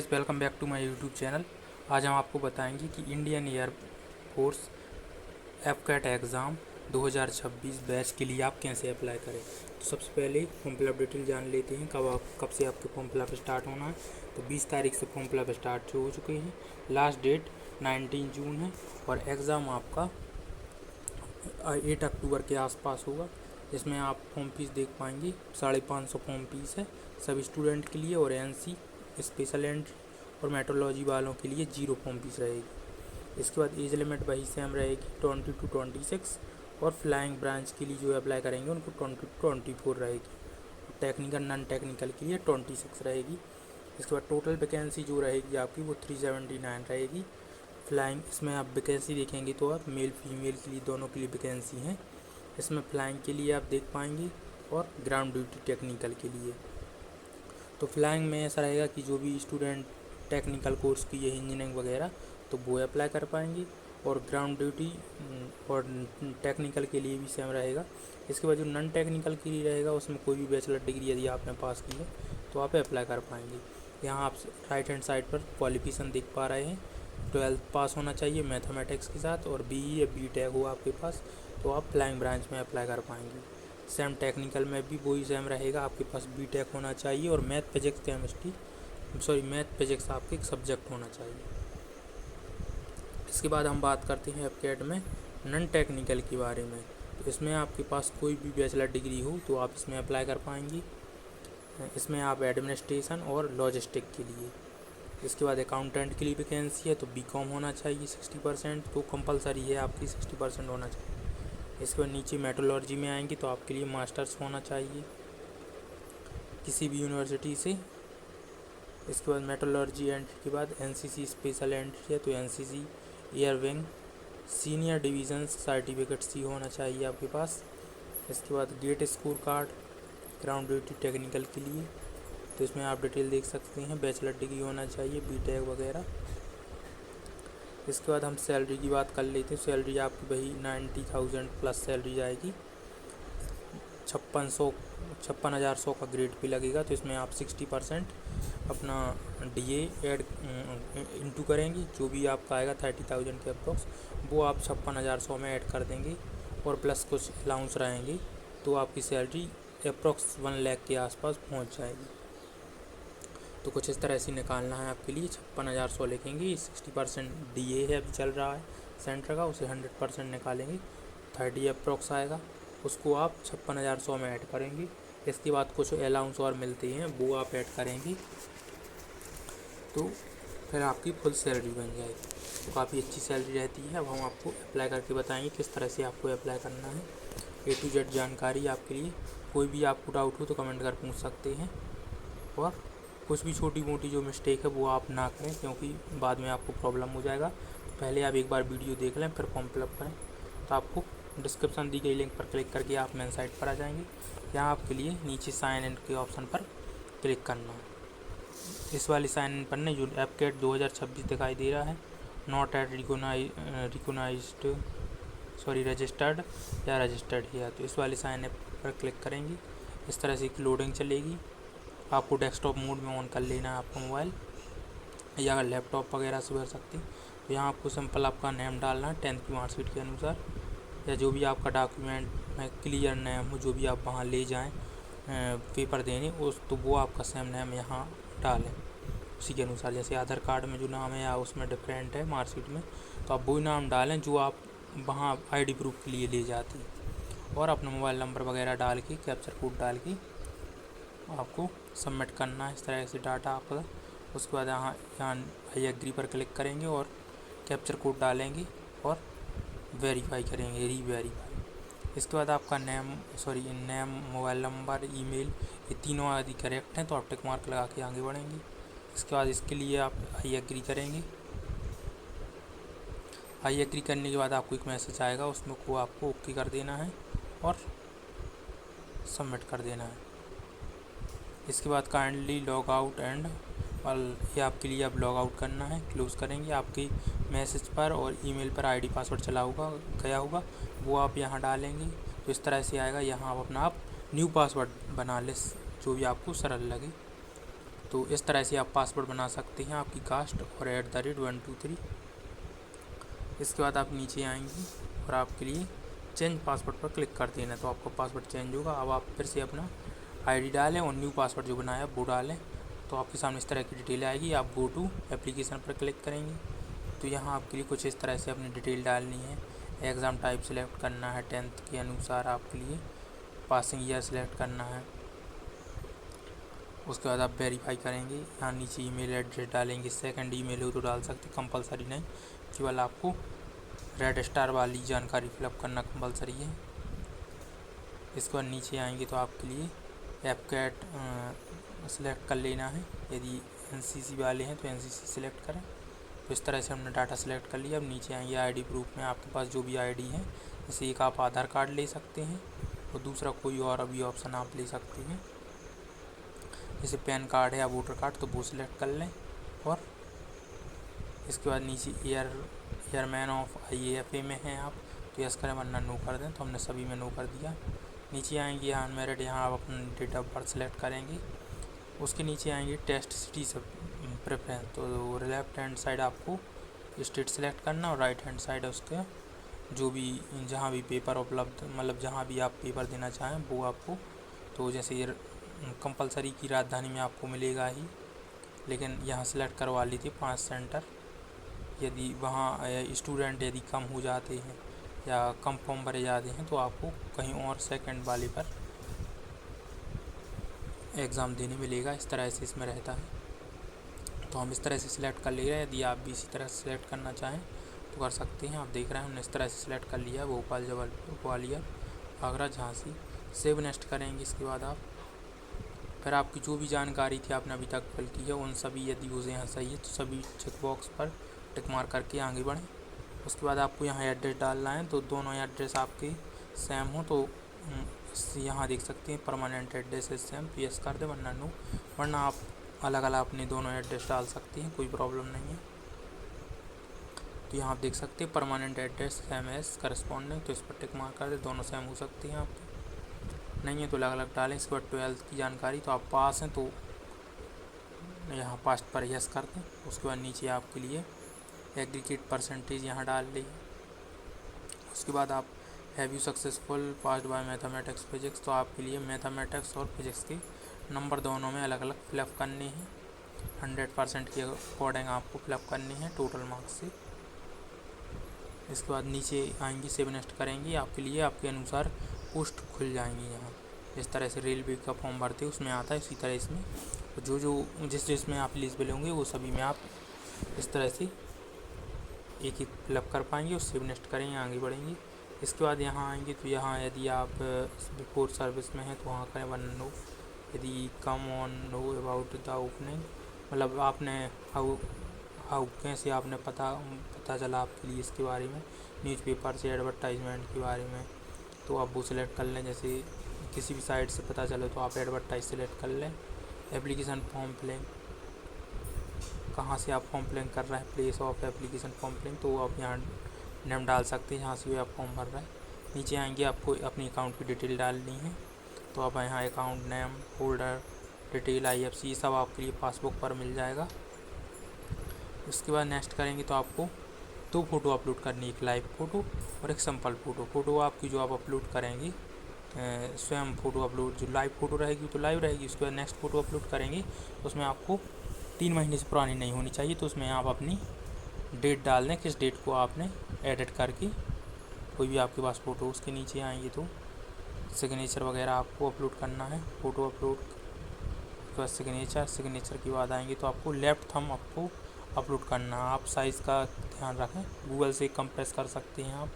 Guys, welcome back to my YouTube channel. आज हम आपको बताएंगे कि Indian air force AFCAT exam 2026 batch के लिए आप कैसे अप्लाई करें। तो सबसे पहले फॉर्म फिलअप डिटेल जान लेते हैं। कब से आपके फॉर्म फिलअप स्टार्ट होना है। तो 20 तारीख से फॉर्म फिलअप स्टार्ट हो चुके हैं। लास्ट डेट 19 जून है और एग्ज़ाम आपका 8 अक्टूबर के आसपास होगा। जिसमें आप फॉर्म फीस देख पाएंगे 550 फॉर्म फीस है सभी स्टूडेंट के लिए, और एनसी स्पेशल एंट्री और मेट्रोलॉजी वालों के लिए 0 फॉर्म फीस रहेगी। इसके बाद एज लिमिट वही सेम रहेगी 20 to 26, और फ्लाइंग ब्रांच के लिए जो अप्लाई करेंगे उनको 20 to 24 रहेगी। टेक्निकल नॉन टेक्निकल के लिए 26 रहेगी। इसके बाद टोटल वैकेंसी जो रहेगी आपकी वो 379 रहेगी। फ्लाइंग इसमें आप वैकेंसी देखेंगे तो आप मेल फीमेल के लिए दोनों के लिए वैकेंसी हैं। इसमें फ्लाइंग के लिए आप देख पाएंगे और ग्राउंड ड्यूटी टेक्निकल के लिए। तो फ्लाइंग में ऐसा रहेगा कि जो भी स्टूडेंट टेक्निकल कोर्स की है इंजीनियरिंग वगैरह तो वो अप्लाई कर पाएंगे, और ग्राउंड ड्यूटी और टेक्निकल के लिए भी सेम रहेगा। इसके बाद जो नॉन टेक्निकल के लिए रहेगा उसमें कोई भी बैचलर डिग्री यदि आपने पास की है तो आप अप्लाई कर पाएंगे। यहाँ आप राइट हैंड साइड पर क्वालिफिकेशन देख पा रहे हैं, 12th पास होना चाहिए मैथमेटिक्स के साथ, और BE या BTech हो आपके पास तो आप फ्लाइंग ब्रांच में अप्लाई कर पाएंगे। सेम टेक्निकल में भी वही सेम रहेगा, आपके पास BTech होना चाहिए और मैथ फिजिक्स आपके एक सब्जेक्ट होना चाहिए। इसके बाद हम बात करते हैं एफकेट में नॉन टेक्निकल के बारे में। तो इसमें आपके पास कोई भी बैचलर डिग्री हो तो आप इसमें अप्लाई कर पाएंगे। इसमें आप एडमिनिस्ट्रेशन और लॉजिस्टिक के लिए। इसके बाद अकाउंटेंट के लिए वैकेंसी है तो BCom होना चाहिए 60%, तो कंपलसरी है आपकी 60% होना चाहिए। इसके बाद नीचे मेट्रोलॉजी में आएंगे तो आपके लिए मास्टर्स होना चाहिए किसी भी यूनिवर्सिटी से। इसके बाद मेट्रोलॉजी एंट्री के बाद NCC स्पेशल एंट्री है तो NCC air wing senior division certificate C होना चाहिए आपके पास। इसके बाद GATE score card ground duty technical के लिए, तो इसमें आप डिटेल देख सकते हैं। बैचलर डिग्री होना चाहिए BTech वगैरह। इसके बाद हम सैलरी की बात कर लेते हैं। सैलरी आपकी वही 90,000 प्लस सैलरी जाएगी। 56,100 का ग्रेड पे लगेगा, तो इसमें आप 60% अपना DA ऐड इंटू करेंगे। जो भी आपका आएगा 30,000 के अप्रॉक्स वो आप 56,100 में ऐड कर देंगे, और प्लस कुछ अलाउंस रहेंगे तो आपकी सैलरी अप्रॉक्स 1 लाख के आसपास पहुंच जाएगी। तो कुछ इस तरह से निकालना है आपके लिए। 56,100 लिखेंगे, 60% DA है अभी चल रहा है सेंटर का, उसे 100% निकालेंगे 30 अप्रॉक्स आएगा, उसको आप 56,100 में ऐड करेंगे। इसके बाद कुछ अलाउंस और मिलते हैं वो आप ऐड करेंगे तो फिर आपकी फुल सैलरी बन जाएगी। तो काफ़ी अच्छी सैलरी रहती है। अब हम आपको अप्लाई करके बताएंगे किस तरह से आपको अप्लाई करना है। A to Z जानकारी आपके लिए। कोई भी आपको डाउट हो तो कमेंट कर पूछ सकते हैं, और कुछ भी छोटी मोटी जो मिस्टेक है वो आप ना करें क्योंकि बाद में आपको प्रॉब्लम हो जाएगा। पहले आप एक बार वीडियो देख लें फिर फॉर्म फिलअप करें। तो आपको डिस्क्रिप्शन दी गई लिंक पर क्लिक करके आप मेन साइट पर आ जाएंगे। यहाँ आपके लिए नीचे साइन इन के ऑप्शन पर क्लिक करना है। इस वाली साइन इन पर जो एफकेट 2026 दिखाई दे रहा है, नॉट एट रजिस्टर्ड या रजिस्टर्ड है, तो इस वाली साइन इन पर क्लिक करेंगे। इस तरह से लोडिंग चलेगी। आपको डेस्कटॉप मोड में ऑन कर लेना है आपका मोबाइल, या अगर लैपटॉप वगैरह से भर सकते हैं। तो यहाँ आपको सिंपल आपका नेम डालना है 10th की मार्कशीट के अनुसार, या जो भी आपका डॉक्यूमेंट में क्लियर नेम हो जो भी आप वहाँ ले जाएं पेपर देने उस, तो वो आपका सेम नेम यहाँ डालें उसी के अनुसार। जैसे आधार कार्ड में जो नाम है या उसमें डिफरेंट है मार्कशीट में, तो आप वही नाम डालें जो आप वहाँ ID प्रूफ के लिए ले जाती, और अपना मोबाइल नंबर वगैरह डाल के कैप्चर कोड डाल के आपको सबमिट करना है। इस तरह से डाटा आपका। उसके बाद यहाँ आई एग्री पर क्लिक करेंगे और कैप्चर कोड डालेंगे और वेरीफाई करेंगे, रीवेरीफाई। इसके बाद आपका नेम, मोबाइल नंबर, ईमेल, ये तीनों यदि करेक्ट हैं तो आप टिक मार्क लगा के आगे बढ़ेंगे। इसके बाद इसके लिए आप आई एग्री करेंगे। आई एग्री करने के बाद आपको एक मैसेज आएगा, उसमें को आपको ओके कर देना है और सबमिट कर देना है। इसके बाद काइंडली लॉग आउट एंड ये आपके लिए अब लॉग आउट करना है। क्लोज़ करेंगे। आपके मैसेज पर और ईमेल पर ID पासवर्ड गया होगा वो आप यहाँ डालेंगे। तो इस तरह से आएगा। यहाँ आप अपना न्यू पासवर्ड बना लें जो भी आपको सरल लगे। तो इस तरह से आप पासवर्ड बना सकते हैं आपकी कास्ट और @123। इसके बाद आप नीचे आएंगी और आपके लिए चेंज पासवर्ड पर क्लिक कर देना, तो आपका पासवर्ड चेंज होगा। अब आप फिर से अपना आईडी डालें और न्यू पासवर्ड जो बनाया वो डालें, तो आपके सामने इस तरह की डिटेल आएगी। आप गो टू एप्लीकेशन पर क्लिक करेंगे तो यहाँ आपके लिए कुछ इस तरह से अपनी डिटेल डालनी है। एग्ज़ाम टाइप सेलेक्ट करना है, 10th के अनुसार आपके लिए पासिंग ईयर सेलेक्ट करना है। उसके बाद आप वेरीफाई करेंगे, यहाँ नीचे ईमेल एड्रेस डालेंगे। सेकंड ईमेल हो तो डाल सकते, कंपलसरी नहीं, केवल आपको रेड स्टार वाली जानकारी फिलअप करना कंपलसरी है। इसके बाद नीचे आएंगे तो आपके लिए एफकैट सेलेक्ट कर लेना है। यदि एनसीसी वाले हैं तो एनसीसी सेलेक्ट करें। तो इस तरह से हमने डाटा सेलेक्ट कर लिया। अब नीचे आएंगे आईडी प्रूफ में आपके पास जो भी आईडी है, जैसे एक आप आधार कार्ड ले सकते हैं और दूसरा कोई और अभी ऑप्शन आप ले सकते हैं, जैसे पैन कार्ड है या वोटर कार्ड, तो वो सिलेक्ट कर लें। और इसके बाद नीचे एयरमैन ऑफ IAFA में हैं आप तो यस करें, वरना नो कर दें, तो हमने सभी में नो कर दिया। नीचे आएंगे अनमैरिड, यहाँ आप अपना डेट ऑफ बर्थ सेलेक्ट करेंगे। उसके नीचे आएंगे टेस्ट सिटी से प्रेफरेंस, तो लेफ्ट हैंड साइड आपको स्टेट सेलेक्ट करना और राइट हैंड साइड उसके जो भी जहाँ भी पेपर उपलब्ध, मतलब जहाँ भी आप पेपर देना चाहें वो आपको, तो जैसे ये कंपलसरी की राजधानी में आपको मिलेगा ही, लेकिन यहाँ सेलेक्ट करवा लीजिए 5 सेंटर। यदि वहाँ स्टूडेंट यदि कम हो जाते हैं या कम फॉर्म भरे जाते हैं तो आपको कहीं और सेकंड वाले पर एग्ज़ाम देने मिलेगा। इस तरह से इसमें रहता है, तो हम इस तरह से सिलेक्ट कर ले रहे हैं। यदि आप भी इसी तरह से सिलेक्ट करना चाहें तो कर सकते हैं। आप देख रहे हैं हमने इस तरह से सिलेक्ट कर लिया, भोपाल, जबलपुर, ग्वालियर, आगरा, झांसी। सेव नेक्स्ट करेंगे। इसके बाद आप फिर आपकी जो भी जानकारी थी आपने अभी तक फिल की है उन सभी, यदि वो यहाँ सही है तो सभी चेक बॉक्स पर टिक मार करके आगे बढ़ें। उसके बाद आपको यहाँ एड्रेस डालना है, तो दोनों एड्रेस आपके सेम हो तो यहाँ देख सकते हैं परमानेंट एड्रेस है सेम, तो यस कर दे, वरना नो, वरना आप अलग अलग अपने दोनों एड्रेस डाल सकते हैं, कोई प्रॉब्लम नहीं है। तो यहाँ आप देख सकते हैं permanent address same S corresponding, तो इस पर टिक मार कर दे, दोनों सेम हो सकते हैं आपके, नहीं है तो अलग अलग डालें। इसके बाद 12th की जानकारी, तो आप पास हैं तो यहाँ पास्ट पर यस कर दें। उसके बाद नीचे आपके लिए एग्रीगेट परसेंटेज यहाँ डाल ली। उसके बाद आप have you successful passed by mathematics physics, तो आपके लिए मैथमेटिक्स और फिजिक्स के नंबर दोनों में अलग अलग फिलअप करने हैं। 100% के अकॉर्डिंग आपको फिलअप करने हैं टोटल मार्क्स से। इसके बाद नीचे आएंगी, सेव नेक्स्ट करेंगे, आपके लिए आपके अनुसार पोस्ट खुल जाएंगी। यहाँ जिस तरह से रेलवे का फॉर्म भरते हैं उसमें आता है, इसी तरह इसमें जो जिसमें आप एलिजिबल होंगे वो सभी में आप इस तरह से एक एक फिलअप कर पाएंगे और सेव नेक्स्ट करेंगे, आगे बढ़ेंगे। इसके बाद यहाँ आएंगे तो यहाँ यदि आप बिफोर सर्विस में हैं तो वहाँ करें, वन नो। यदि come on know about the opening, मतलब आपने हाउ कैसे आपने पता चला आपके लिए इसके बारे में, न्यूज़पेपर से एडवर्टाइजमेंट के बारे में, तो आप वो सिलेक्ट कर लें। जैसे किसी भी साइट से पता चले तो आप एडवर्टाइज सेलेक्ट कर लें। एप्लीकेशन फॉर्म फिलिंग, कहाँ से आप फॉर्म फिलिंग कर रहे हैं, place of application form filling, तो आप यहाँ नेम डाल सकते हैं जहाँ से भी आप फॉर्म भर रहे हैं। नीचे आएंगे, आपको अपनी अकाउंट की डिटेल डालनी है, तो आप यहाँ account name, holder detail, IFC सब आपके लिए पासबुक पर मिल जाएगा। उसके बाद नेक्स्ट करेंगे तो आपको 2 फ़ोटो अपलोड करनी, एक लाइव फ़ोटो और एक सिंपल फ़ोटो आपकी जो आप अपलोड करेंगे स्वयं फ़ोटो अपलोड, जो लाइव फ़ोटो रहेगी तो लाइव रहेगी। उसके बाद नेक्स्ट फ़ोटो अपलोड करेंगे तो उसमें आपको 3 महीने से पुरानी नहीं होनी चाहिए, तो उसमें आप अपनी डेट डाल दें, किस डेट को आपने एडिट करके कोई भी आपके पास फ़ोटो। उसके नीचे आएंगे तो सिग्नेचर वगैरह आपको अपलोड करना है, फ़ोटो अपलोड के बाद सिग्नेचर के बाद आएंगे तो आपको लेफ़्ट थंब आपको अपलोड करना। आप साइज़ का ध्यान रखें, गूगल से कंप्रेस कर सकते हैं आप,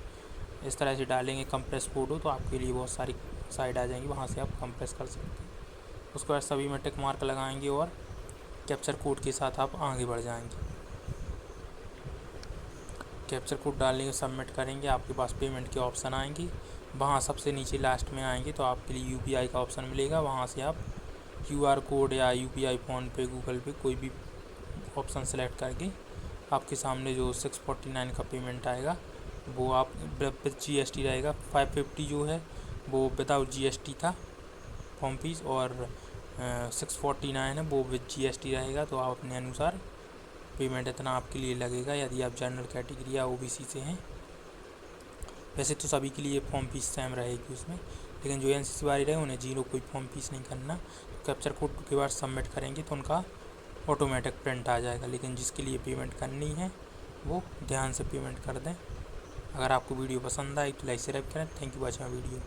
इस तरह से डालेंगे कंप्रेस फ़ोटो तो आपके लिए बहुत सारी साइट आ जाएंगी, वहाँ से आप कंप्रेस कर सकते हैं। उसके बाद सभी में टिक मार्क लगाएंगे और कैप्चर कोड के साथ आप आगे बढ़ जाएंगे। कैप्चर कोड डालेंगे, सबमिट करेंगे, आपके पास पेमेंट के ऑप्शन आएंगे, वहाँ सबसे नीचे लास्ट में आएंगे तो आपके लिए UPI का ऑप्शन मिलेगा, वहाँ से आप QR कोड या UPI, फ़ोनपे, गूगल पे कोई भी ऑप्शन सेलेक्ट करके आपके सामने जो 649 का पेमेंट आएगा वो आप विद GST रहेगा। 550 जो है वो विदाउट GST था फॉर्म फीस, और 649 है, वो विद GST रहेगा। तो आप अपने अनुसार पेमेंट इतना आपके लिए लगेगा यदि आप जनरल कैटेगरी या OBC से हैं। वैसे तो सभी के लिए फॉर्म फीस सेम रहेगी उसमें, लेकिन जो NCC वाले रहे उन्हें जीरो कोई फॉर्म फीस नहीं करना। तो कैप्चर कोड के बाद सबमिट करेंगे तो उनका ऑटोमेटिक प्रिंट आ जाएगा। लेकिन जिसके लिए पेमेंट करनी है वो ध्यान से पेमेंट कर दें। अगर आपको वीडियो पसंद आई तो लाइक शेयर करें। Thank you watching video.